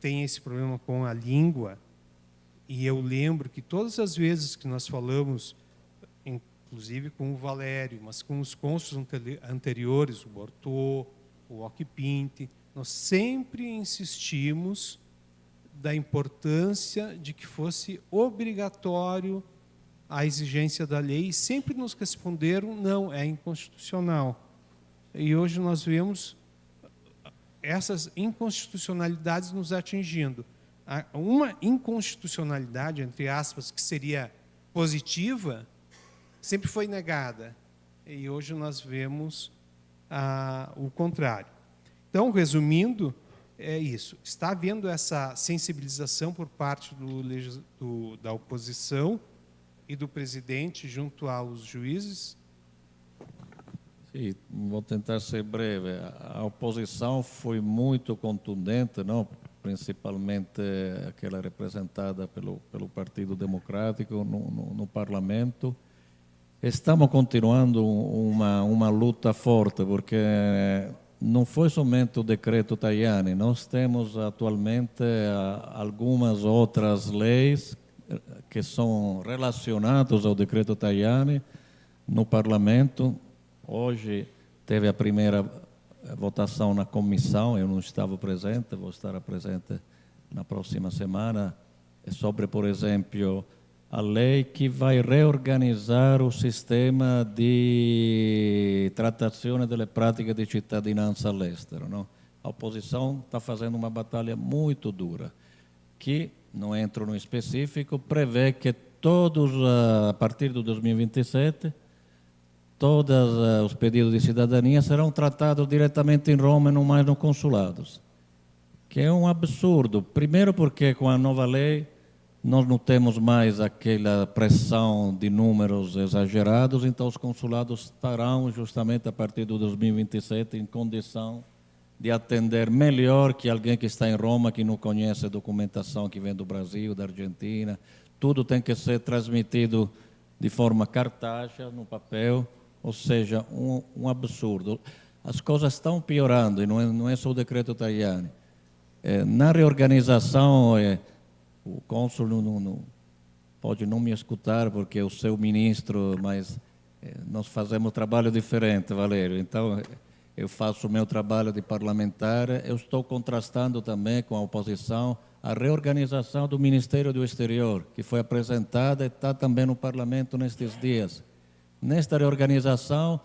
tenha esse problema com a língua, e eu lembro que todas as vezes que nós falamos, inclusive com o Valério, mas com os cônsules anteriores, o Bortô, o Occhipinti, nós sempre insistimos da importância de que fosse obrigatório a exigência da lei, e sempre nos responderam, não, é inconstitucional. E hoje nós vemos essas inconstitucionalidades nos atingindo. Uma inconstitucionalidade, entre aspas, que seria positiva, sempre foi negada. E hoje nós vemos o contrário. Então, resumindo, é isso. Está havendo essa sensibilização por parte da oposição e do presidente junto aos juízes? Sim, vou tentar ser breve. A oposição foi muito contundente, não? Principalmente aquela representada pelo Partido Democrático no Parlamento. Estamos continuando uma luta forte, porque não foi somente o decreto Tajani, nós temos atualmente algumas outras leis que são relacionadas ao decreto Tajani no Parlamento. Hoje teve a primeira votação na comissão, eu não estava presente, vou estar presente na próxima semana, é sobre, por exemplo, a lei que vai reorganizar o sistema de tratazione delle pratiche di cittadinanza all'estero, não? A oposição está fazendo uma batalha muito dura, que, não entro no específico, prevê que todos, a partir de 2027, todos os pedidos de cidadania serão tratados diretamente em Roma e não mais nos consulados, que é um absurdo. Primeiro porque com a nova lei nós não temos mais aquela pressão de números exagerados, então os consulados estarão justamente a partir de 2027 em condição de atender melhor que alguém que está em Roma, que não conhece a documentação que vem do Brasil, da Argentina. Tudo tem que ser transmitido de forma cartacha, no papel, ou seja, um absurdo. As coisas estão piorando, e não é só o decreto Tajani. Na reorganização, o cônsul pode não me escutar, porque é o seu ministro, mas nós fazemos trabalho diferente, Valério. Então, eu faço o meu trabalho de parlamentar, eu estou contrastando também com a oposição a reorganização do Ministério do Exterior, que foi apresentada e está também no Parlamento nestes dias. Nesta reorganização,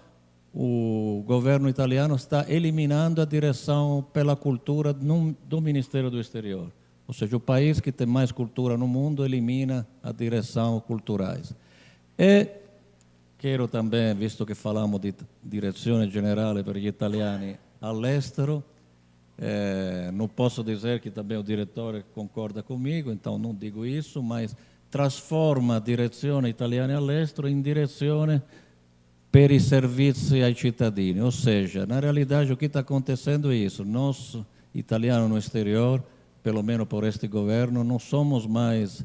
o governo italiano está eliminando a direção pela cultura do Ministério do Exterior. Ou seja, o país que tem mais cultura no mundo elimina a direção culturais. E quero também, visto que falamos de direzione generale per gli italiani all'estero, não posso dizer que também o diretor concorda comigo, então não digo isso, mas trasforma a direzione italiana all'estero in direzione per i servizi ai cittadini. Ou seja, na realidade o que está acontecendo é isso. Nós, italianos no exterior, pelo menos por este governo, não somos mais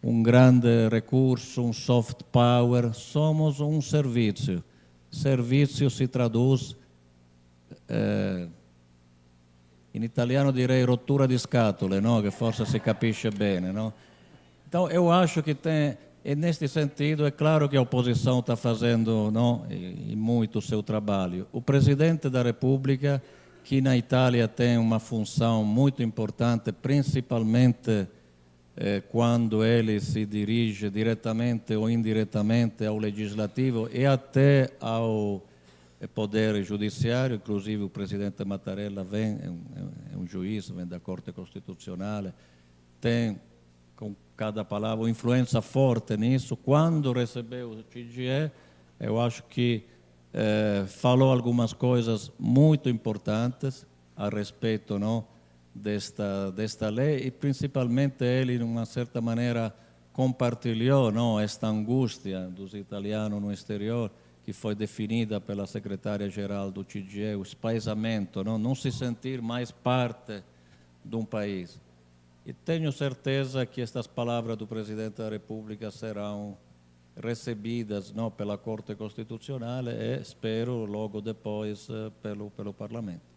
um grande recurso, um soft power, somos um serviço. Servizio si traduz, in italiano direi rottura di scatole, no? Che forse si capisce bene. No? Então, eu acho que tem, e neste sentido, é claro que a oposição está fazendo e muito o seu trabalho. O presidente da República, que na Itália tem uma função muito importante, principalmente quando ele se dirige diretamente ou indiretamente ao legislativo e até ao poder judiciário, inclusive o presidente Mattarella vem, é um juiz, vem da Corte Costitucional, tem com cada palavra uma influência forte nisso. Quando recebeu o CGE, eu acho que falou algumas coisas muito importantes a respeito, não, desta lei, e principalmente ele, de uma certa maneira, compartilhou, não, esta angústia dos italianos no exterior, que foi definida pela secretária-geral do CGE, o espaesamento, não se sentir mais parte de um país. E tenho certeza que estas palavras do presidente da República serão recebidas, não, pela Corte Constitucional e, espero, logo depois pelo Parlamento.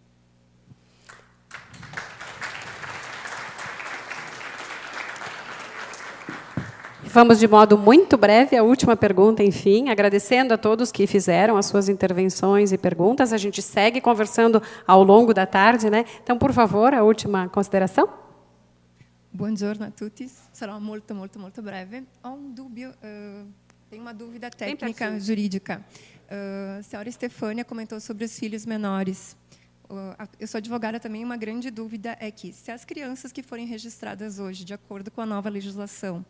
Vamos de modo muito breve à última pergunta, enfim, agradecendo a todos que fizeram as suas intervenções e perguntas. A gente segue conversando ao longo da tarde, né? Então, por favor, a última consideração. Buongiorno a tutti, sarò molto breve. Ho un dubbio, tenho uma dúvida técnica, jurídica. A senhora Estefânia comentou sobre os filhos menores. Eu sou advogada também, uma grande dúvida é que, se as crianças que forem registradas hoje, de acordo com a nova legislação,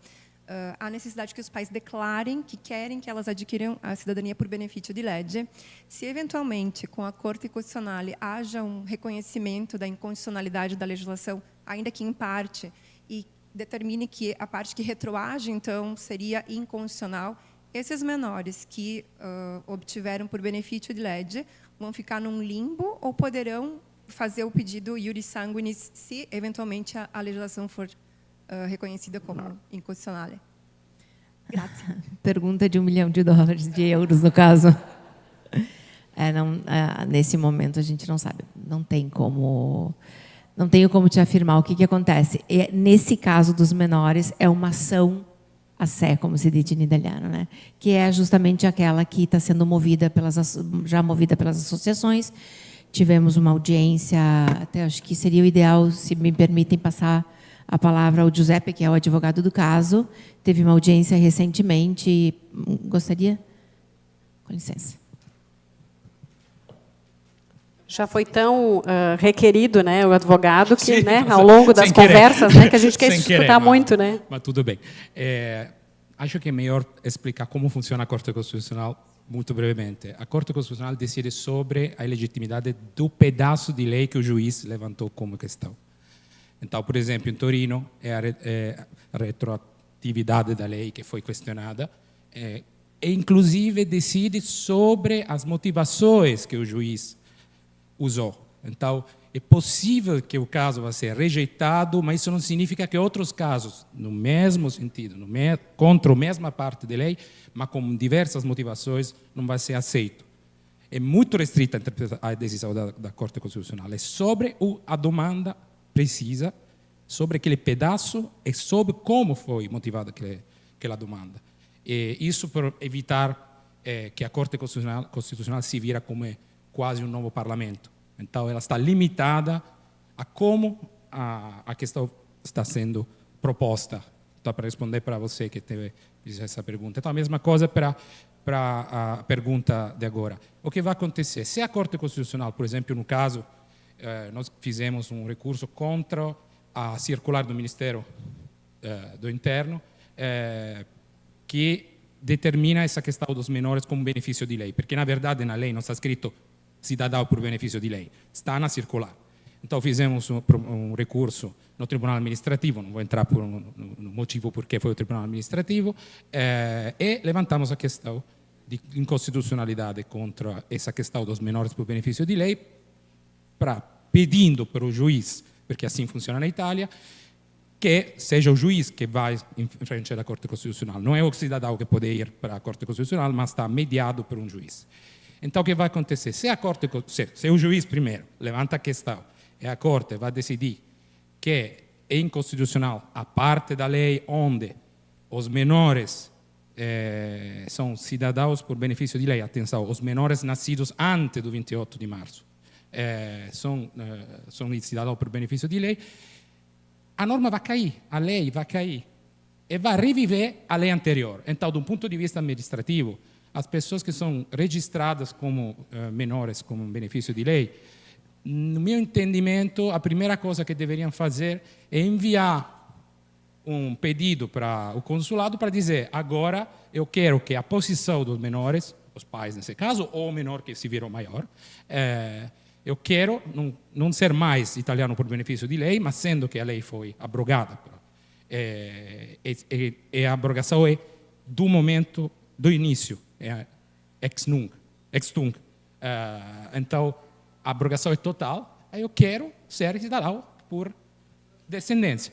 há necessidade que os pais declarem que querem que elas adquiram a cidadania por benefício de legge. Se, eventualmente, com a Corte Constitucional haja um reconhecimento da inconstitucionalidade da legislação, ainda que em parte, e determine que a parte que retroage, então, seria inconstitucional, esses menores que obtiveram por benefício de legge vão ficar num limbo ou poderão fazer o pedido iuris sanguinis se, eventualmente, a legislação for reconhecida como inconstitucional? Grazie. Pergunta de $1 milhão, de euros, no caso. Nesse momento, a gente não sabe. Não tenho como te afirmar o que acontece. E, nesse caso dos menores, é uma ação a sé, como se diz em italiano, né? Que é justamente aquela que está sendo movida pelas associações. Tivemos uma audiência, até acho que seria o ideal, se me permitem passar a palavra ao Giuseppe, que é o advogado do caso. Teve uma audiência recentemente. Gostaria? Com licença. Já foi tão requerido, né, o advogado, que, né, ao longo das conversas, né, que a gente quer escutar muito, né? Mas tudo bem. Acho que é melhor explicar como funciona a Corte Constitucional muito brevemente. A Corte Constitucional decide sobre a legitimidade do pedaço de lei que o juiz levantou como questão. Então, por exemplo, em Torino, é a retroatividade da lei que foi questionada, e inclusive decide sobre as motivações que o juiz usou. Então, é possível que o caso vá ser rejeitado, mas isso não significa que outros casos, no mesmo sentido, contra a mesma parte da lei, mas com diversas motivações, não vai ser aceito. É muito restrita a decisão da Corte Constitucional. É sobre a demanda precisa, sobre aquele pedaço e sobre como foi motivada aquela demanda. E isso para evitar que a Corte Constitucional se vira como quase um novo parlamento. Então, ela está limitada a como a questão está sendo proposta. Então, para responder para você que teve essa pergunta. Então, a mesma coisa para a pergunta de agora. O que vai acontecer? Se a Corte Constitucional, por exemplo, no caso, nós fizemos um recurso contra a circular do Ministério do Interno, que determina essa questão dos menores como benefício de lei, porque, na verdade, na lei não está escrito cidadão por benefício de lei, está na circular. Então, fizemos um recurso no Tribunal Administrativo, não vou entrar no motivo por que foi o Tribunal Administrativo, e levantamos a questão de inconstitucionalidade contra essa questão dos menores por benefício de lei, pedindo para o juiz, porque assim funciona na Itália, que seja o juiz que vai em frente à Corte Constitucional. Não é o cidadão que pode ir para a Corte Constitucional, mas está mediado por um juiz. Então, o que vai acontecer? Se o juiz primeiro levanta a questão e a Corte vai decidir que é inconstitucional a parte da lei onde os menores são cidadãos por benefício de lei, atenção, os menores nascidos antes do 28 de março são cidadãos por benefício de lei, a norma vai cair, a lei vai cair e vai reviver a lei anterior. Então, de um ponto de vista administrativo, as pessoas que são registradas como menores como benefício de lei, no meu entendimento, a primeira coisa que deveriam fazer é enviar um pedido para o consulado para dizer: agora eu quero que a posição dos menores, os pais nesse caso, ou o menor que se virou maior, eu quero não ser mais italiano por benefício de lei, mas sendo que a lei foi abrogada. E a abrogação é do momento do início, ex tunc. Então, a abrogação é total, aí eu quero ser cidadão por descendência.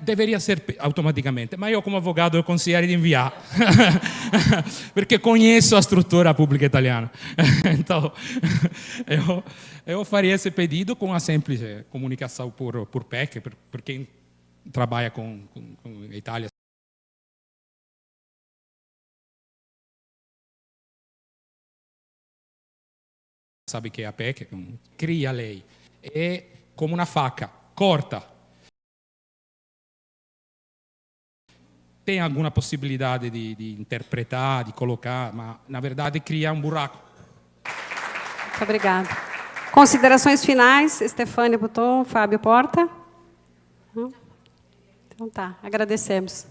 Deveria ser automaticamente, mas eu, como advogado, eu consiglierei de enviar, porque conheço a estrutura pública italiana. Então, eu faria esse pedido com a simples comunicação por PEC, por quem trabalha com a Itália. Sabe que é a PEC, cria a lei, é como uma faca, corta. Tem alguma possibilidade de interpretar, de colocar, mas, na verdade, cria um buraco. Muito obrigada. Considerações finais, Stefânia Button, Fábio Porta? Não? Então tá, agradecemos.